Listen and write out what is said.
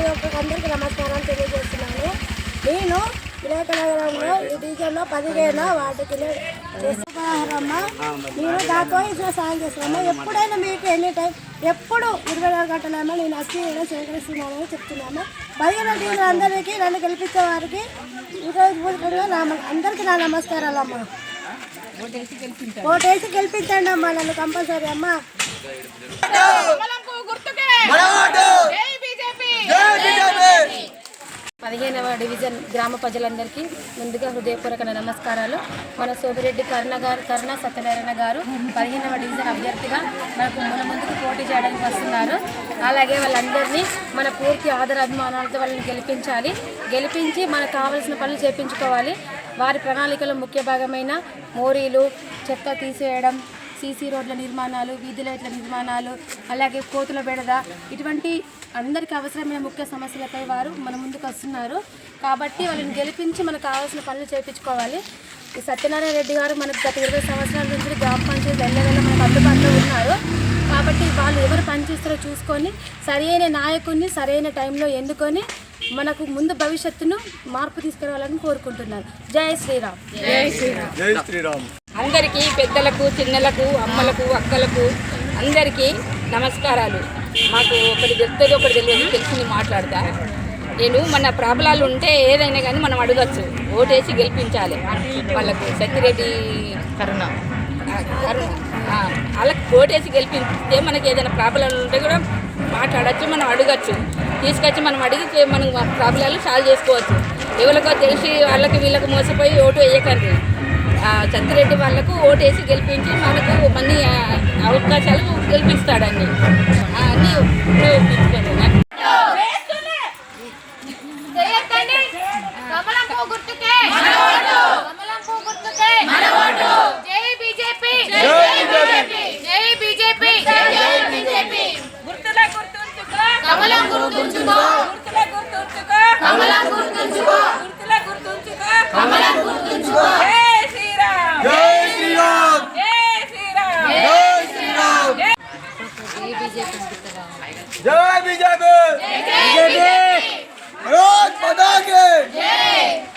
అందరికీ నమస్కారం తెలియజేస్తున్నాను. నేను వివేకనగరంలో ఈ డివిజన్లో 15 వార్డుకి చేస్తున్నారమ్మ. నేను దాంతో ఇట్లా సాయం చేస్తున్నాను. ఎప్పుడైనా మీకు ఎనీ టైం ఎప్పుడు 24 గంటలమ్మా నేను వచ్చి సేకరిస్తున్నానని చెప్తున్నాను. 15 డివిజన్ అందరికీ నన్ను గెలిపించే వారికి అందరికీ నా నమస్కారాలు అమ్మ. ఓటేసి గెలిపించండి అమ్మా నన్ను కంపల్సరీ అమ్మా. 15వ డివిజన్ గ్రామ ప్రజలందరికీ ముందుగా హృదయపూర్వక నమస్కారాలు. మన సోమిరెడ్డి కరుణ సత్యనారాయణ గారు 15వ డివిజన్ అభ్యర్థిగా మనకు ముందుకు పోటీ చేయడానికి వస్తున్నారు. అలాగే వాళ్ళందరినీ మన పూర్తి ఆదరాభిమానాలతో వాళ్ళని గెలిపించి మనకు కావాల్సిన పనులు చేయించుకోవాలి. వారి ప్రణాళికలో ముఖ్య భాగమైన మోరీలు, చెత్త తీసేయడం, సీసీ రోడ్ల నిర్మాణాలు, వీధి లైట్ల నిర్మాణాలు, అలాగే కోతుల బెడద, ఇటువంటి అందరికీ అవసరమైన ముఖ్య సమస్యలపై వారు మన ముందుకు వస్తున్నారు. కాబట్టి వాళ్ళని గెలిపించి మనకు కావాల్సిన పనులు చేయించుకోవాలి. ఈ సత్యనారాయణ రెడ్డి గారు మనకు గత 20 సంవత్సరాల నుంచి గ్రామ పంచాయతీ వెళ్ళవేళ మనకు అందుబాటులో ఉన్నారు. కాబట్టి వాళ్ళు ఎవరు పనిచేస్తారో చూసుకొని సరైన నాయకుడిని సరైన టైంలో ఎన్నుకొని మనకు ముందు భవిష్యత్తును మార్పు తీసుకురావాలని కోరుకుంటున్నారు. జై శ్రీరామ్. జై శ్రీరామ్. జై శ్రీరామ్. అందరికీ పెద్దలకు, చిన్నలకు, అమ్మలకు, అక్కలకు అందరికీ నమస్కారాలు. మాకు ఒకటి చెప్తుంది ఒకటి తెలిసింది మాట్లాడతా. నేను మన ప్రాబ్లాలు ఉంటే ఏదైనా కానీ మనం అడగచ్చు, ఓటేసి గెలిపించాలి. వాళ్ళకు సత్యరెడ్డి కరుణ వాళ్ళకి ఓటేసి గెలిపిస్తే మనకి ఏదైనా ప్రాబ్లాలు ఉంటే కూడా మాట్లాడచ్చు, మనం అడగచ్చు. తీసుకొచ్చి మనం అడిగితే మనం ప్రాబ్లాలు సాల్వ్ చేసుకోవచ్చు. ఎవరికో తెలిసి వాళ్ళకి వీళ్ళకి మోసపోయి ఓటు వేయకండి. సత్యరెడ్డి వాళ్ళకు ఓటేసి గెలిపించి మనకు మన్ని అవకాశాలు గెలిపిస్తాడని అన్నీ ఉపయోగించుకోండి. जय बीजेपी, भारत माता की जय।